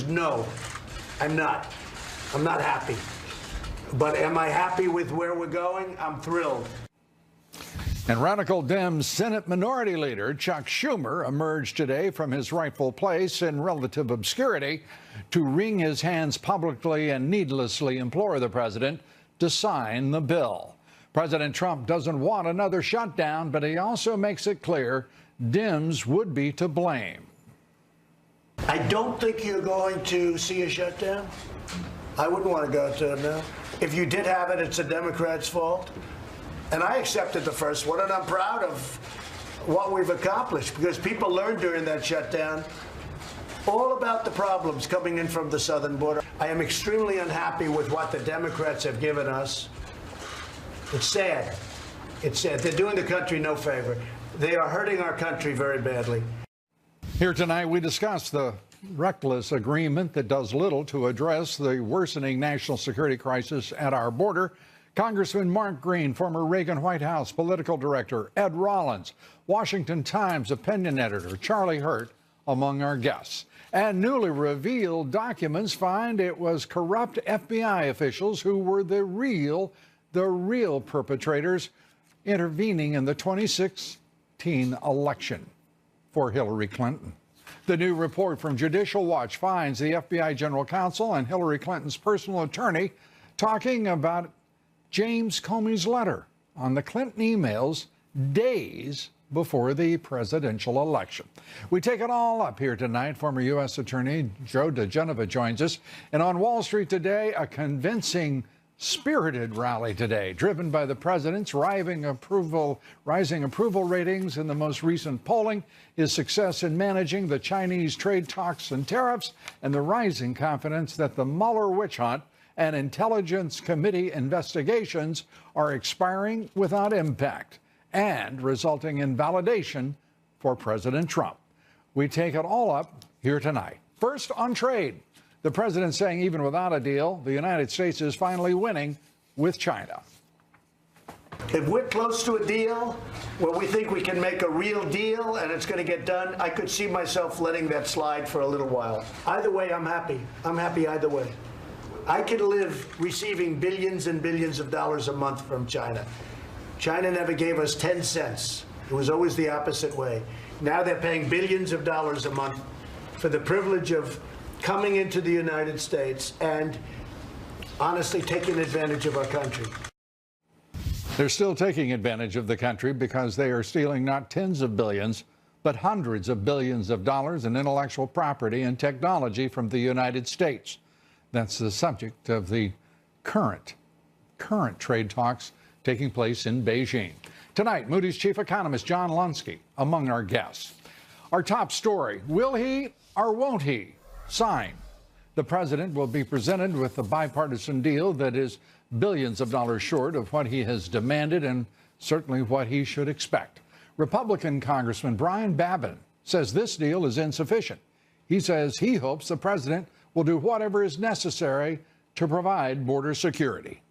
is no, I'm not. I'm not happy. But am I happy with where we're going? I'm thrilled. And radical Dems Senate Minority Leader Chuck Schumer emerged today from his rightful place in relative obscurity to wring his hands publicly and needlessly implore the president to sign the bill. President Trump doesn't want another shutdown, but he also makes it clear Dems would be to blame. I don't think you're going to see a shutdown. I wouldn't want to go to it now. If you did have it, it's the Democrats' fault. And I accepted the first one, and I'm proud of what we've accomplished, because people learned during that shutdown all about the problems coming in from the southern border. I am extremely unhappy with what the Democrats have given us. It's sad. It's sad. They're doing the country no favor. They are hurting our country very badly. Here tonight, we discuss the reckless agreement that does little to address the worsening national security crisis at our border. Congressman Mark Green, former Reagan White House political director, Ed Rollins, Washington Times opinion editor Charlie Hurt, among our guests. And newly revealed documents find it was corrupt FBI officials who were the real perpetrators intervening in the 2016 election for Hillary Clinton. The new report from Judicial Watch finds the FBI General Counsel and Hillary Clinton's personal attorney talking about James Comey's letter on the Clinton emails days before the presidential election. We take it all up here tonight. Former U.S. Attorney Joe DeGenova joins us. And on Wall Street today, a convincing, spirited rally today, driven by the president's rising approval ratings in the most recent polling, his success in managing the Chinese trade talks and tariffs, and the rising confidence that the Mueller witch hunt and Intelligence Committee investigations are expiring without impact and resulting in validation for President Trump. We take it all up here tonight. First, on trade. The president saying even without a deal, the United States is finally winning with China. If we're close to a deal where we think we can make a real deal and it's going to get done, I could see myself letting that slide for a little while. Either way, I'm happy. I'm happy either way. I could live receiving billions and billions of dollars a month from China. China never gave us 10 cents. It was always the opposite way. Now they're paying billions of dollars a month for the privilege of coming into the United States and honestly taking advantage of our country. They're still taking advantage of the country because they are stealing not tens of billions, but hundreds of billions of dollars in intellectual property and technology from the United States. That's the subject of the current trade talks taking place in Beijing. Tonight, Moody's chief economist John Lunsky among our guests. Our top story, will he or won't he sign? The president will be presented with a bipartisan deal that is billions of dollars short of what he has demanded and certainly what he should expect. Republican Congressman Brian Babin says this deal is insufficient. He says he hopes the president will do whatever is necessary to provide border security.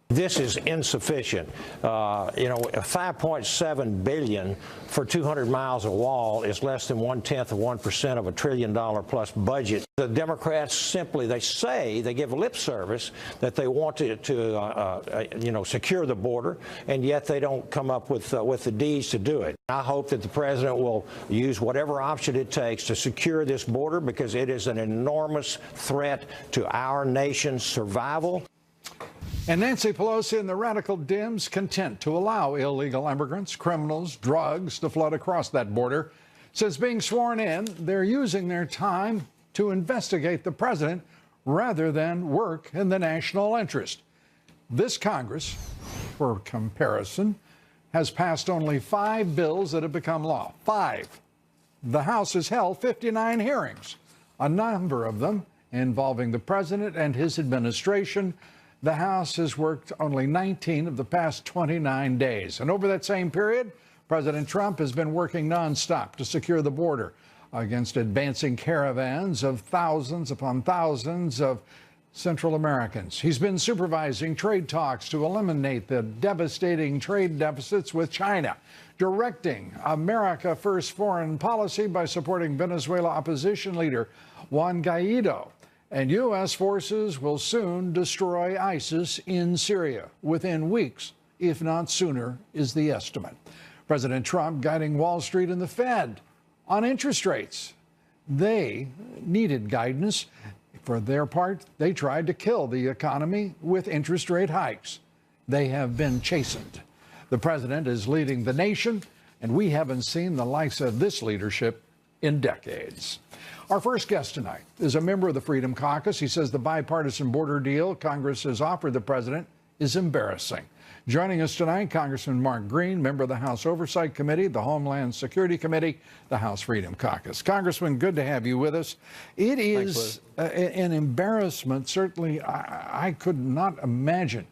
This is insufficient. $5.7 billion for 200 miles of wall is less than 0.1% of $1 trillion plus budget. The Democrats simply, they give lip service that they want to secure the border, and yet they don't come up with the deeds to do it. I hope that the president will use whatever option it takes to secure this border, because it is an enormous threat to our nation's survival. And Nancy Pelosi and the radical Dems content to allow illegal immigrants, criminals, drugs to flood across that border. Since being sworn in, they're using their time to investigate the president rather than work in the national interest. This Congress, for comparison, has passed only 5 bills that have become law. 5. The House has held 59 hearings, a number of them involving the president and his administration. The House has worked only 19 of the past 29 days. And over that same period, President Trump has been working nonstop to secure the border against advancing caravans of thousands upon thousands of Central Americans. He's been supervising trade talks to eliminate the devastating trade deficits with China, directing America First foreign policy by supporting Venezuela opposition leader Juan Guaido. And U.S. forces will soon destroy ISIS in Syria within weeks, if not sooner, is the estimate. President Trump guiding Wall Street and the Fed on interest rates. They needed guidance. For their part, they tried to kill the economy with interest rate hikes. They have been chastened. The president is leading the nation, and we haven't seen the likes of this leadership in decades. Our first guest tonight is a member of the Freedom Caucus. He says the bipartisan border deal Congress has offered the president is embarrassing. Joining us tonight, Congressman Mark Green, member of the House Oversight Committee, the Homeland Security Committee, the House Freedom Caucus. Congressman, good to have you with us. It is an embarrassment. Certainly, I could not imagine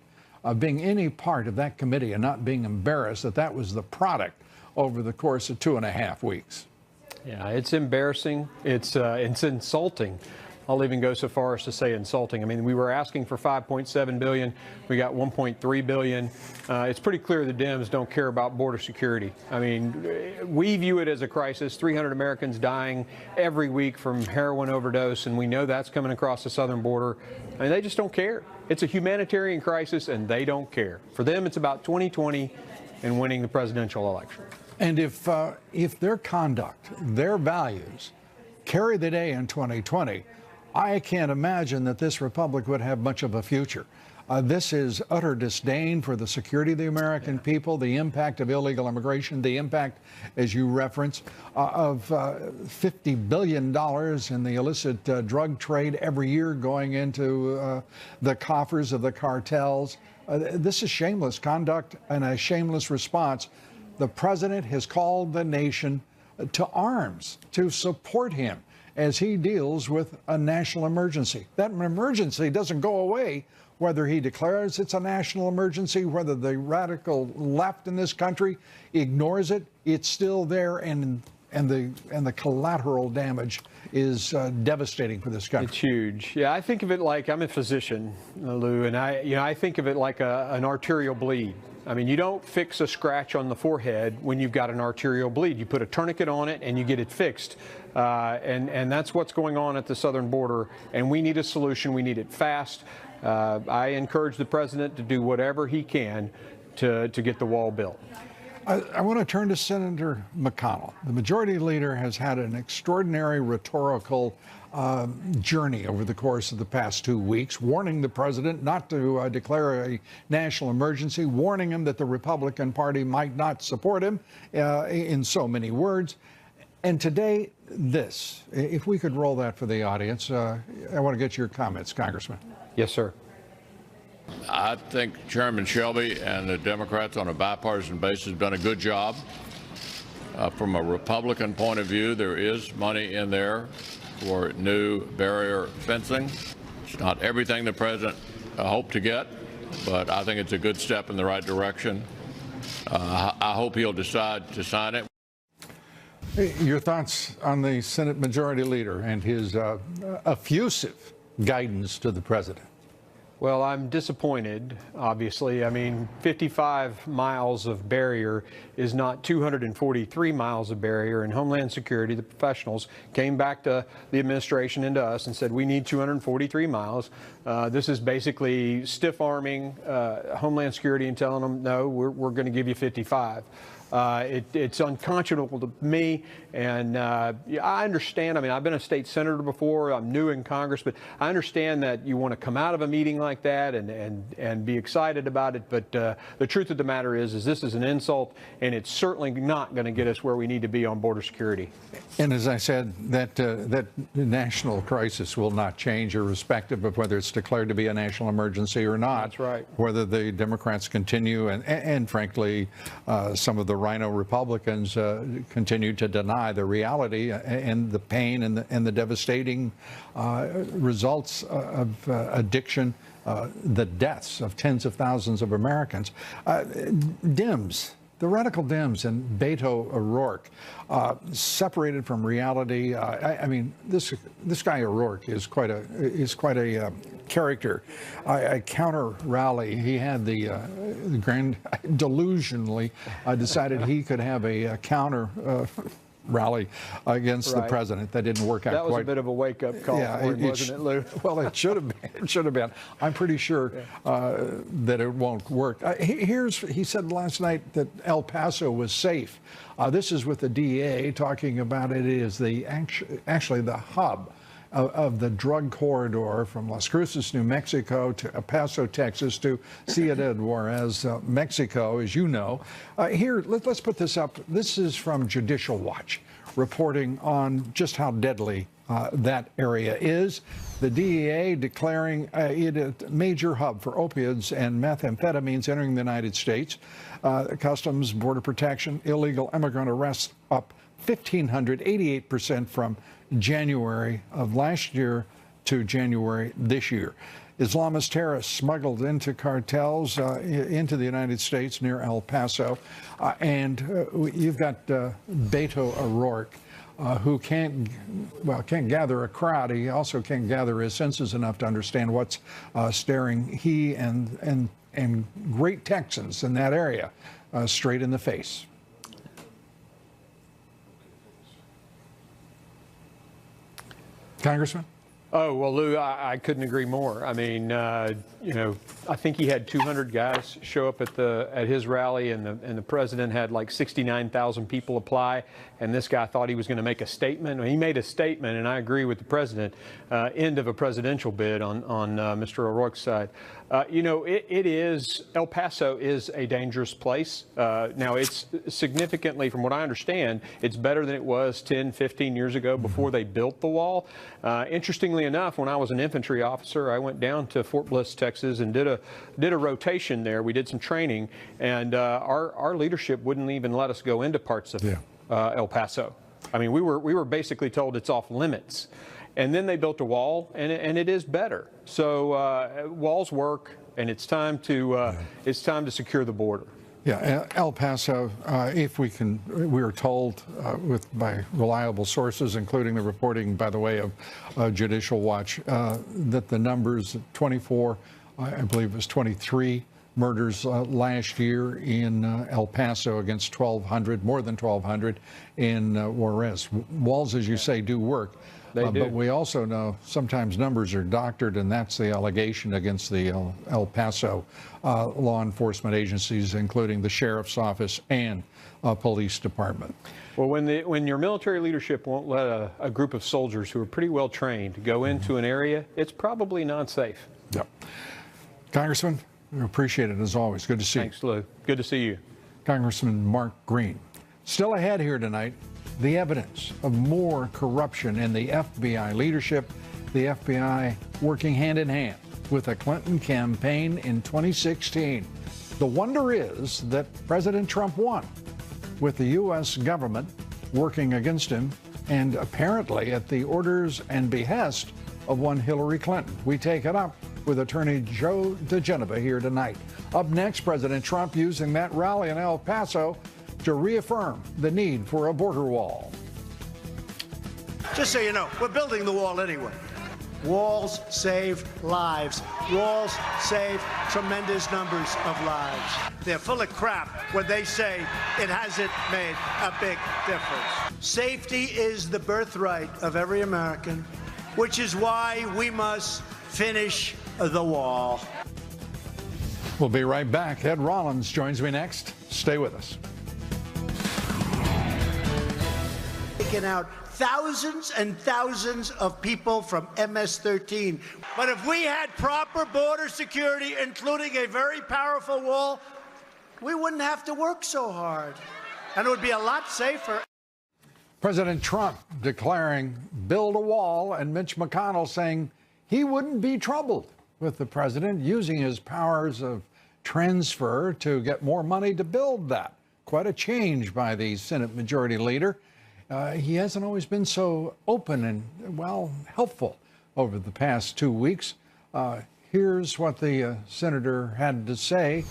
being any part of that committee and not being embarrassed that that was the product over the course of 2.5 weeks. Yeah, it's embarrassing. It's insulting. I'll even go so far as to say insulting. I mean, we were asking for $5.7 billion. We got $1.3 billion. It's pretty clear the Dems don't care about border security. I mean, we view it as a crisis. 300 Americans dying every week from heroin overdose, and we know that's coming across the southern border. I mean, they just don't care. It's a humanitarian crisis, and they don't care. For them, it's about 2020 and winning the presidential election. And if their conduct, their values carry the day in 2020, I can't imagine that this republic would have much of a future. This is utter disdain for the security of the American people, the impact of illegal immigration, the impact, as you reference, of $50 billion in the illicit drug trade every year going into the coffers of the cartels. This is shameless conduct and a shameless response. The president has called the nation to arms to support him as he deals with a national emergency. That emergency doesn't go away whether he declares it's a national emergency, whether the radical left in this country ignores it. It's still there, and the collateral damage is devastating for this country. It's huge. Yeah, I think of it like, I'm a physician, Lou, and I think of it like an arterial bleed. I mean, you don't fix a scratch on the forehead when you've got an arterial bleed. You put a tourniquet on it and you get it fixed. And that's what's going on at the southern border. And we need a solution. We need it fast. I encourage the president to do whatever he can to get the wall built. I want to turn to Senator McConnell. The majority leader has had an extraordinary rhetorical journey over the course of the past 2 weeks, warning the president not to declare a national emergency, warning him that the Republican Party might not support him in so many words. And today, this, if we could roll that for the audience, I want to get your comments, Congressman. Yes, sir. I think Chairman Shelby and the Democrats on a bipartisan basis have done a good job. From a Republican point of view, there is money in there for new barrier fencing. It's not everything the president hoped to get, but I think it's a good step in the right direction. I hope he'll decide to sign it. Your thoughts on the Senate Majority Leader and his effusive guidance to the president? Well, I'm disappointed, obviously. I mean, 55 miles of barrier is not 243 miles of barrier, and Homeland Security, the professionals, came back to the administration and to us and said, we need 243 miles. This is basically stiff-arming Homeland Security and telling them, no, we're going to give you 55. It's unconscionable to me, and I understand. I mean, I've been a state senator before. I'm new in Congress, but I understand that you want to come out of a meeting like that and be excited about it. But the truth of the matter is this is an insult, and it's certainly not going to get us where we need to be on border security. And as I said, that national crisis will not change, irrespective of whether it's declared to be a national emergency or not. That's right. Whether the Democrats continue and frankly, some of the Rhino Republicans continue to deny the reality and the pain and the devastating results of addiction, the deaths of tens of thousands of Americans. Dems, The radical Dems and Beto O'Rourke, separated from reality. I mean, this guy O'Rourke is quite a character. A counter rally. He had the grand delusionally decided he could have a counter rally against the president. That didn't work out. That was quite. a bit of a wake-up call for him, wasn't it, Lou? Well, it should have been. It should have been. I'm pretty sure that it won't work. He said last night that El Paso was safe. This is with the DEA talking about it is actually the hub of the drug corridor from Las Cruces, New Mexico to El Paso, Texas to Ciudad Juarez, Mexico, as you know. Here, let's put this up. This is from Judicial Watch, reporting on just how deadly that area is. The DEA declaring it a major hub for opiates and methamphetamines entering the United States. Customs, Border Protection, illegal immigrant arrests up 1,588% from January of last year to January this year. Islamist terrorists smuggled into cartels into the United States near El Paso. And you've got Beto O'Rourke, who can't gather a crowd. He also can't gather his senses enough to understand what's staring he and great Texans in that area straight in the face. Congressman? Oh, well, Lou, I couldn't agree more. I mean, you know, I think he had 200 guys show up at his rally, and the president had like 69,000 people apply, and this guy thought he was going to make a statement. He made a statement, and I agree with the president, end of a presidential bid on Mr. O'Rourke's side. You know, El Paso is a dangerous place. Now, it's significantly, from what I understand, it's better than it was 10, 15 years ago before they built the wall. Interestingly enough, when I was an infantry officer, I went down to Fort Bliss, Texas, and did a rotation there. We did some training, and our leadership wouldn't even let us go into parts of El Paso. I mean, we were basically told it's off limits. And then they built a wall, and it is better. So walls work, and it's time to secure the border. Yeah, El Paso, if we can, we are told by reliable sources, including the reporting, by the way, of Judicial Watch, that the numbers 24, I believe it was 23 murders last year in El Paso against 1,200, more than 1,200 in Juarez. Walls, as you say, do work. They do. But we also know sometimes numbers are doctored, and that's the allegation against the El Paso law enforcement agencies, including the sheriff's office and police department. Well, when your military leadership won't let a group of soldiers who are pretty well trained go into an area, it's probably not safe. Yeah. Congressman, we appreciate it as always. Good to see you. Thanks, Lou. Good to see you. Congressman Mark Green. Still ahead here tonight, the evidence of more corruption in the FBI leadership, the FBI working hand in hand with the Clinton campaign in 2016. The wonder is that President Trump won, with the U.S. government working against him and apparently at the orders and behest of one Hillary Clinton. We take it up with attorney Joe DeGeneva here tonight. Up next, President Trump using that rally in El Paso to reaffirm the need for a border wall. Just so you know, we're building the wall anyway. Walls save lives. Walls save tremendous numbers of lives. They're full of crap when they say it hasn't made a big difference. Safety is the birthright of every American, which is why we must finish the wall. We'll be right back. Ed Rollins joins me next. Stay with us. Taken out thousands and thousands of people from MS-13. But if we had proper border security, including a very powerful wall, we wouldn't have to work so hard. And it would be a lot safer. President Trump declaring build a wall, and Mitch McConnell saying he wouldn't be troubled with the president using his powers of transfer to get more money to build that. Quite a change by the Senate Majority Leader. He hasn't always been so open and, well, helpful over the past 2 weeks. Here's what the senator had to say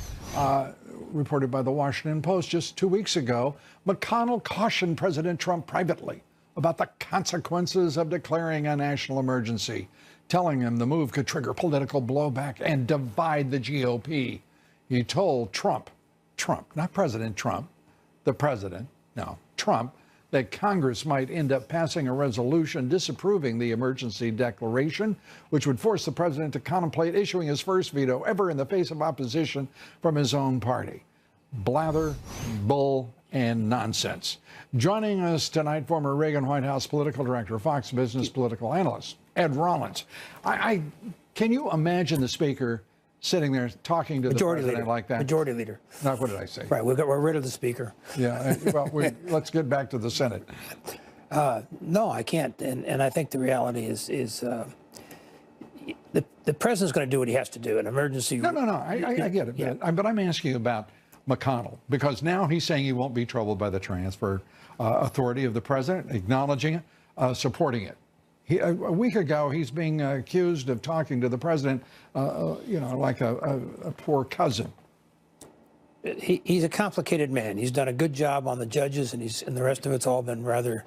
reported by the Washington Post just 2 weeks ago, McConnell cautioned President Trump privately about the consequences of declaring a national emergency, telling him the move could trigger political blowback and divide the GOP. He told Trump, not President Trump, the president, no, Trump, that Congress might end up passing a resolution disapproving the emergency declaration, which would force the president to contemplate issuing his first veto ever in the face of opposition from his own party. Blather, bull, and nonsense. Joining us tonight, former Reagan White House political director, Fox Business political analyst, Ed Rollins. Can you imagine the speaker sitting there talking to Majority the president leader. like that? Majority leader. No, what did I say? Right, we're rid of the speaker. Yeah, well, let's get back to the Senate. No, I can't. And I think the reality is the president's going to do what he has to do. An emergency. No, I get it. Yeah. But I'm asking you about McConnell, because now he's saying he won't be troubled by the transfer authority of the president, acknowledging it, supporting it. A week ago, he's being accused of talking to the president, like a poor cousin. He's a complicated man. He's done a good job on the judges, and the rest of it's all been rather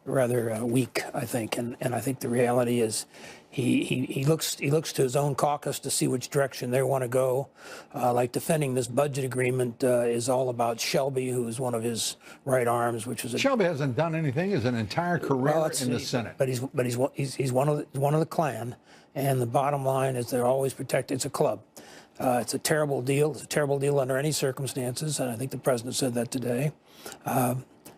weak, I think. And I think the reality is he looks to his own caucus to see which direction they want to go. Like defending this budget agreement is all about Shelby, who is one of his right arms, which was Shelby hasn't done anything his entire career in the Senate. But he's one of the Klan, and the bottom line is they're always protected. It's a club. It's a terrible deal. It's a terrible deal under any circumstances, and I think the president said that today.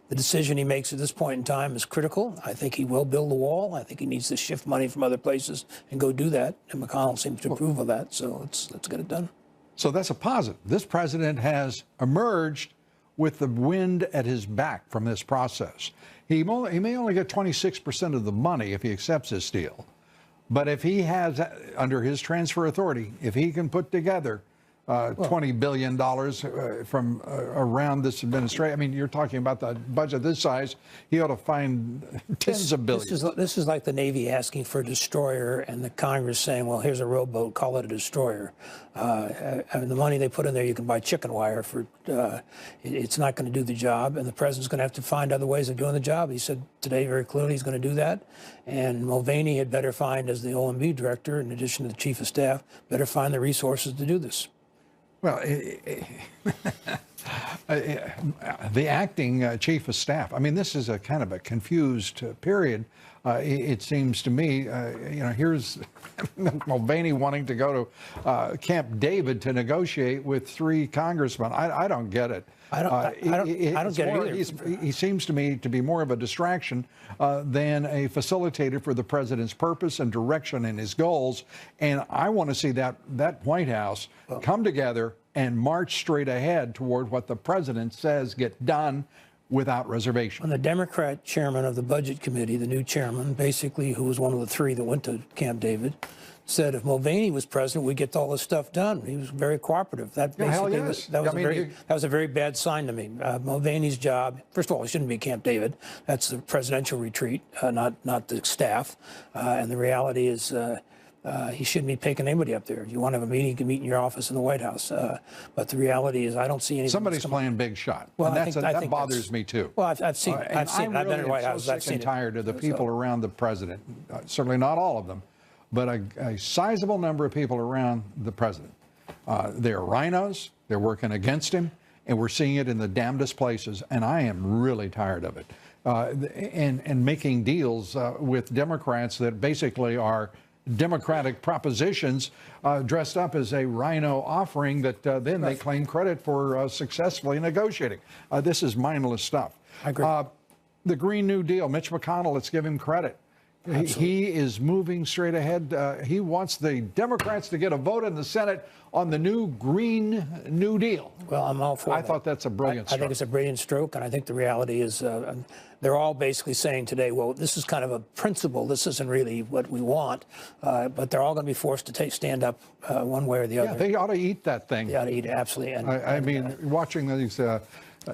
The decision he makes at this point in time is critical. I think he will build the wall. I think he needs to shift money from other places and go do that. And McConnell seems to approve of that. So let's get it done. So that's a positive. This president has emerged with the wind at his back from this process. He may only get 26% of the money if he accepts this deal. But if he has, under his transfer authority, if he can put together $20 billion from around this administration. I mean, you're talking about the budget this size. He ought to find tens of billions. This is like the Navy asking for a destroyer and the Congress saying, well, here's a rowboat, call it a destroyer. I mean, the money they put in there, you can buy chicken wire for. It's not going to do the job, and the president's going to have to find other ways of doing the job. He said today very clearly he's going to do that. And Mulvaney had better find, as the OMB director, in addition to the chief of staff, better find the resources to do this. Well, the acting chief of staff, I mean, this is a kind of a confused period. It seems to me, here's Mulvaney wanting to go to Camp David to negotiate with 3 congressmen. I don't get it. I don't get it either. He seems to me to be more of a distraction than a facilitator for the president's purpose and direction and his goals. And I want to see that White House come together and march straight ahead toward what the president says get done without reservation. When the Democrat chairman of the Budget Committee, the new chairman, basically, who was one of the 3 that went to Camp David, said if Mulvaney was president, we'd get all this stuff done. He was very cooperative. That basically was a very bad sign to me. Mulvaney's job, first of all, it shouldn't be Camp David. That's the presidential retreat, not the staff. And the reality is he shouldn't be picking anybody up there. If you want to have a meeting, you can meet in your office in the White House. But the reality is I don't see anything. Somebody's playing big shot. Well, and that bothers me, too. Well, I've seen it. I've been in the White House. I've seen it. I'm so tired of the people around the president. Certainly not all of them, but a sizable number of people around the president. They're rhinos. They're working against him, and we're seeing it in the damnedest places. And I am really tired of it. And making deals with Democrats that basically are Democratic propositions dressed up as a rhino offering that then they claim credit for successfully negotiating. This is mindless stuff. I agree. The Green New Deal, Mitch McConnell, let's give him credit. He is moving straight ahead. He wants the Democrats to get a vote in the Senate on the new Green New Deal. Well, I'm all for that. I thought that's a brilliant stroke. I think it's a brilliant stroke, and I think the reality is they're all basically saying today, well, this is kind of a principle. This isn't really what we want, but they're all going to be forced to stand up one way or the other. Yeah, they ought to eat that thing. They ought to eat it, absolutely. I mean, watching these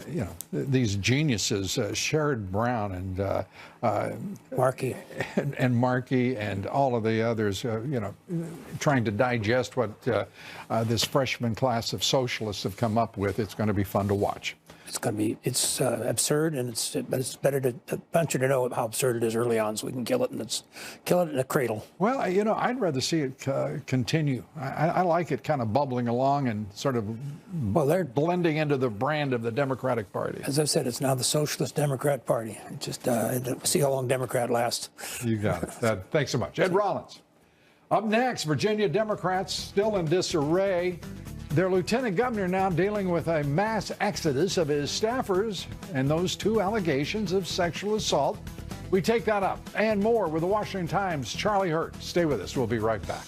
you know, these geniuses, Sherrod Brown and Markey and Markey and all of the others, you know, trying to digest what this freshman class of socialists have come up with. It's going to be fun to watch. it's absurd, and but it's better to punch it to know how absurd it is early on, so we can kill it in a cradle. Well, you know, I'd rather see it continue. I like it kind of bubbling along and sort of they're blending into the brand of the Democratic Party. As I said, it's now the Socialist Democrat Party. See how long Democrat lasts. You got it. Thanks so much. Ed Rollins. Up next, Virginia Democrats still in disarray. Their lieutenant governor now dealing with a mass exodus of his staffers and those 2 allegations of sexual assault. We take that up and more with the Washington Times' Charlie Hurt. Stay with us. We'll be right back.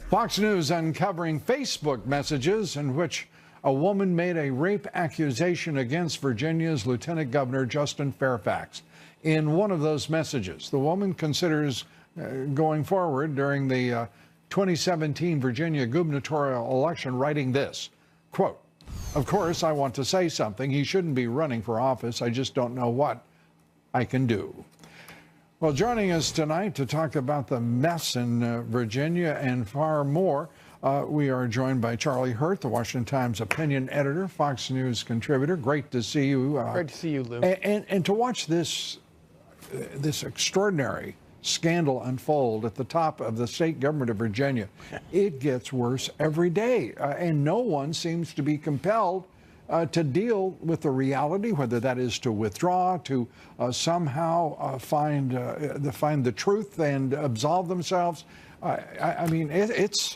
Fox News uncovering Facebook messages in which a woman made a rape accusation against Virginia's Lieutenant Governor Justin Fairfax. In one of those messages, the woman considers going forward during the 2017 Virginia gubernatorial election, writing this, quote, "Of course, I want to say something. He shouldn't be running for office. I just don't know what I can do." Well, joining us tonight to talk about the mess in Virginia and far more, we are joined by Charlie Hurt, the Washington Times opinion editor, Fox News contributor. Great to see you. Great to see you, Lou. And to watch this extraordinary scandal unfold at the top of the state government of Virginia. It gets worse every day, and no one seems to be compelled to deal with the reality, whether that is to withdraw, to somehow find the truth and absolve themselves. I mean,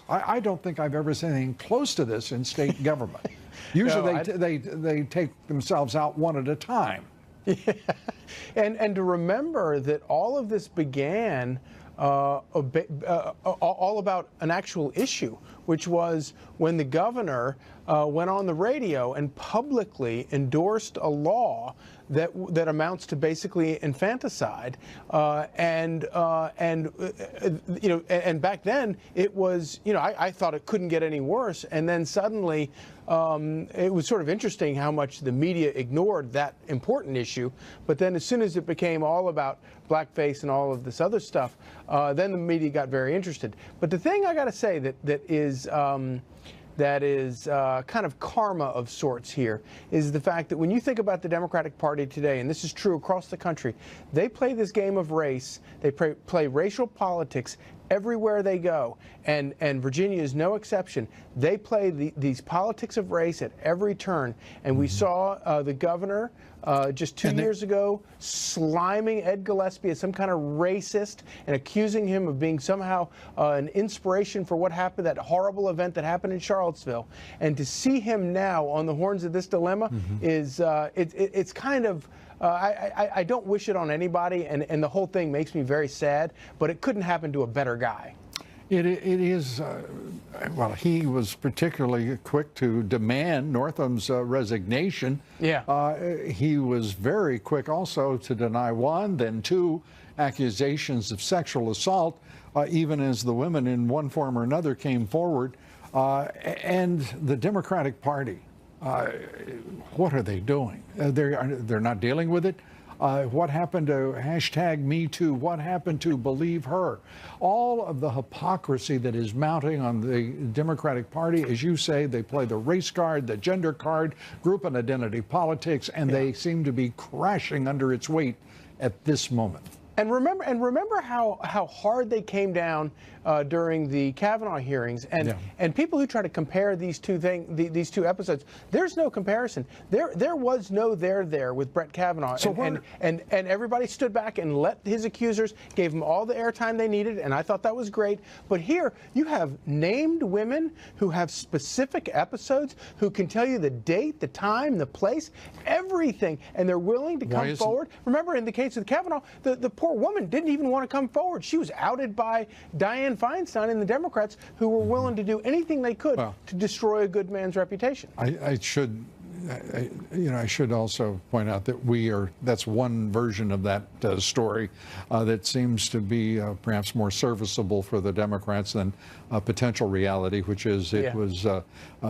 I don't think I've ever seen anything close to this in state government. Usually they take themselves out one at a time. Yeah. And to remember that all of this began all about an actual issue, which was when the governor went on the radio and publicly endorsed a law that amounts to basically infanticide, and back then it was, I thought it couldn't get any worse, and then suddenly it was sort of interesting how much the media ignored that important issue, but then as soon as it became all about blackface and all of this other stuff, then the media got very interested. But the thing I got to say that is kind of karma of sorts here is the fact that when you think about the Democratic Party today, and this is true across the country, they play this game of race, they play racial politics everywhere they go, and Virginia is no exception. They play these politics of race at every turn, and we saw the governor just 2 years ago sliming Ed Gillespie as some kind of racist and accusing him of being somehow an inspiration for what happened, that horrible event that happened in Charlottesville. And to see him now on the horns of this dilemma is it's kind of I don't wish it on anybody, and the whole thing makes me very sad, but it couldn't happen to a better guy. It is, well, he was particularly quick to demand Northam's resignation. Yeah. He was very quick also to deny 1, then 2 accusations of sexual assault, even as the women in one form or another came forward. And the Democratic Party, what are they doing? They're not dealing with it. What happened to #MeToo? What happened to Believe Her? All of the hypocrisy that is mounting on the Democratic Party, as you say, they play the race card, the gender card, group and identity politics, and they seem to be crashing under its weight at this moment. And remember how hard they came down during the Kavanaugh hearings, and people who try to compare these two episodes, there's no comparison. There was no there with Brett Kavanaugh, and everybody stood back and let his accusers, gave them all the airtime they needed, and I thought that was great. But here you have named women who have specific episodes, who can tell you the date, the time, the place, everything, and they're willing to come forward. Remember, in the case of Kavanaugh, the poor woman didn't even want to come forward. She was outed by Dianne Feinstein and the Democrats, who were willing to do anything they could to destroy a good man's reputation. I should I should also point out that that's one version of that story that seems to be perhaps more serviceable for the Democrats than potential reality, which is it was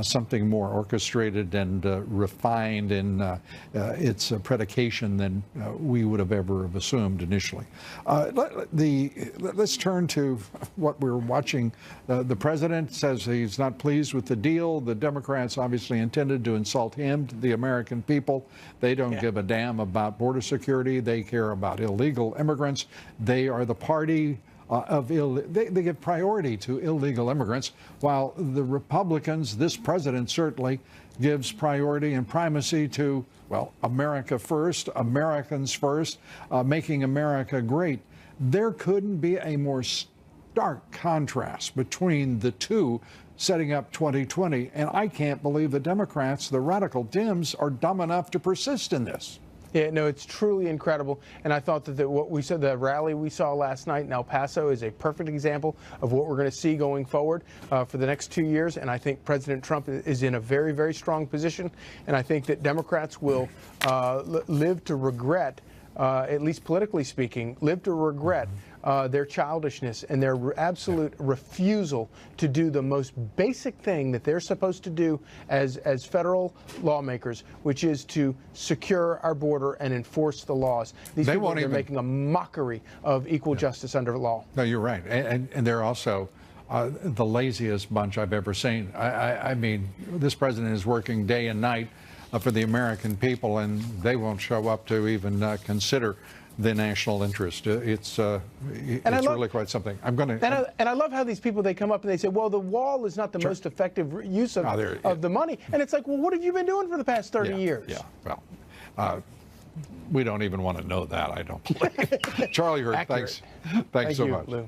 something more orchestrated and refined in its predication than we would have ever assumed initially. Let's turn to what we're watching. The president says he's not pleased with the deal. The Democrats obviously intended to insult him, to the American people. They don't give a damn about border security. They care about illegal immigrants. They are the party they give priority to illegal immigrants, while the Republicans, this president certainly gives priority and primacy to, well, America first, Americans first, making America great. There couldn't be a more stark contrast between the two setting up 2020, and I can't believe the Democrats, the radical Dems, are dumb enough to persist in this. Yeah, no, it's truly incredible. And I thought that what we said, the rally we saw last night in El Paso is a perfect example of what we're going to see going forward for the next 2 years. And I think President Trump is in a very, very strong position. And I think that Democrats will live to regret, at least politically speaking, live to regret their childishness and their absolute refusal to do the most basic thing that they're supposed to do as federal lawmakers, which is to secure our border and enforce the laws. These people are making a mockery of equal justice under law. No, you're right. And they're also the laziest bunch I've ever seen. I mean, this president is working day and night for the American people, and they won't show up to even consider the national interest. It's really quite something. I'm going to. And I love how these people, they come up and they say, well, the wall is not the most effective use of the money. And it's like, well, what have you been doing for the past 30 years? Yeah, well, we don't even want to know that, I don't believe. Charlie Hurt, thanks so much. Lou.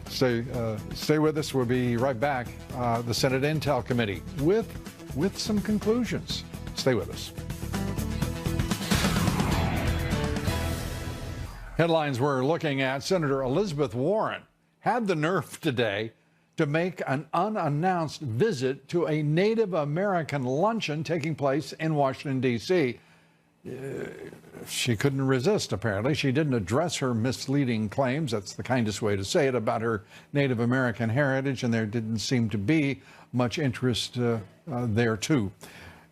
Stay with us. We'll be right back. The Senate Intel Committee with some conclusions. Stay with us. Headlines we're looking at: Senator Elizabeth Warren had the nerve today to make an unannounced visit to a Native American luncheon taking place in Washington, D.C. She couldn't resist, apparently. She didn't address her misleading claims, that's the kindest way to say it, about her Native American heritage, and there didn't seem to be much interest there, too.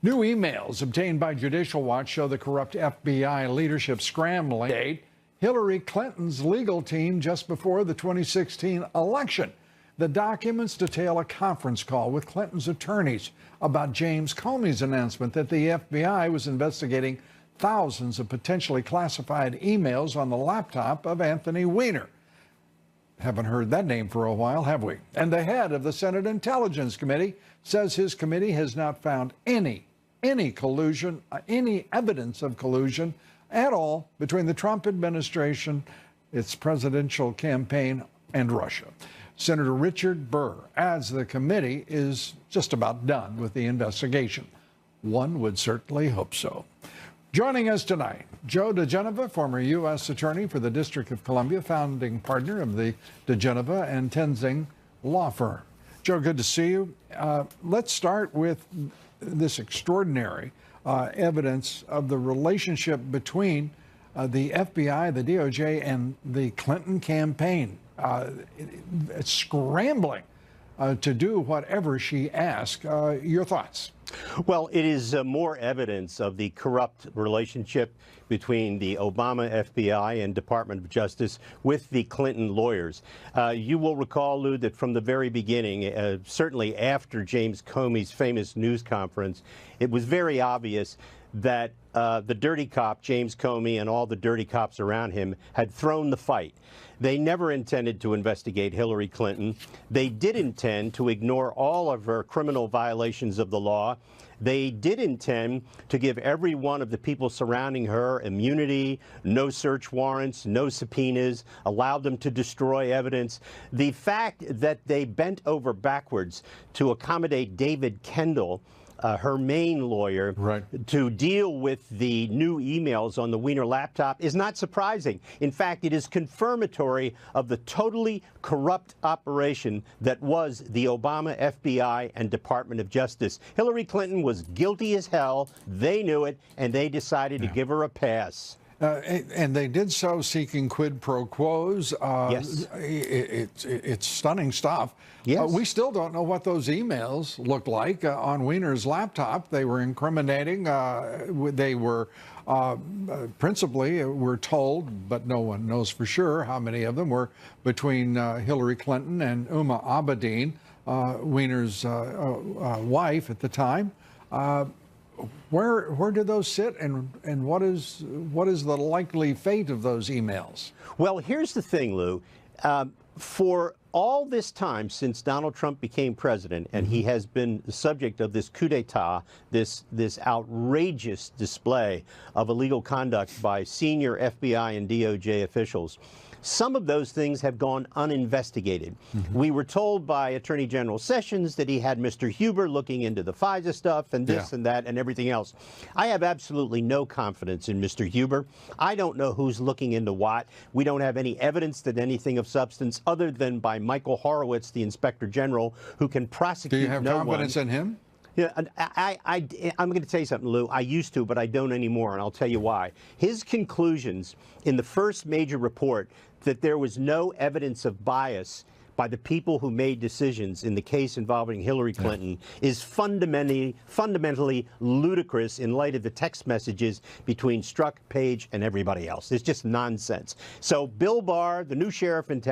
New emails obtained by Judicial Watch show the corrupt FBI leadership scrambling Hillary Clinton's legal team just before the 2016 election. The documents detail a conference call with Clinton's attorneys about James Comey's announcement that the FBI was investigating thousands of potentially classified emails on the laptop of Anthony Weiner. Haven't heard that name for a while, have we? And the head of the Senate Intelligence Committee says his committee has not found any collusion, any evidence of collusion at all between the Trump administration, its presidential campaign, and Russia. Senator Richard Burr adds the committee is just about done with the investigation. One would certainly hope so. Joining us tonight, Joe DeGenova, former U.S. Attorney for the District of Columbia, founding partner of the DeGenova and Tenzing law firm. Joe, good to see you. Let's start with this extraordinary evidence of the relationship between the FBI, the DOJ, and the Clinton campaign. It's scrambling to do whatever she asks. Your thoughts? Well, it is more evidence of the corrupt relationship between the Obama FBI and Department of Justice with the Clinton lawyers. You will recall, Lou, that from the very beginning, certainly after James Comey's famous news conference, it was very obvious that the dirty cop, James Comey, and all the dirty cops around him had thrown the fight. They never intended to investigate Hillary Clinton. They did intend to ignore all of her criminal violations of the law. They did intend to give every one of the people surrounding her immunity, no search warrants, no subpoenas, allowed them to destroy evidence. The fact that they bent over backwards to accommodate David Kendall her main lawyer to deal with the new emails on the Wiener laptop is not surprising. In fact, it is confirmatory of the totally corrupt operation that was the Obama FBI and Department of Justice. Hillary Clinton was guilty as hell. They knew it, and they decided to give her a pass. And they did so seeking quid pro quos. Yes. It's stunning stuff. Yes. We still don't know what those emails looked like on Wiener's laptop. They were incriminating. They were principally, we're told, but no one knows for sure how many of them were between Hillary Clinton and Uma Abedin, Wiener's wife at the time. Where do those sit, and what is the likely fate of those emails? Well, here's the thing, Lou. For all this time since Donald Trump became president, and he has been the subject of this coup d'etat, this outrageous display of illegal conduct by senior FBI and DOJ officials, some of those things have gone uninvestigated. We were told by Attorney General Sessions that he had Mr. Huber looking into the FISA stuff and this and that and everything else. I have absolutely no confidence in Mr. Huber. I don't know who's looking into what. We don't have any evidence that anything of substance other than by Michael Horowitz, the Inspector General, who can prosecute no one. Do you have confidence in him? Yeah, I'm going to tell you something, Lou. I used to, but I don't anymore, and I'll tell you why. His conclusions in the first major report that there was no evidence of bias by the people who made decisions in the case involving Hillary Clinton is fundamentally ludicrous in light of the text messages between Strzok, Page, and everybody else. It's just nonsense. So Bill Barr, the new sheriff in town,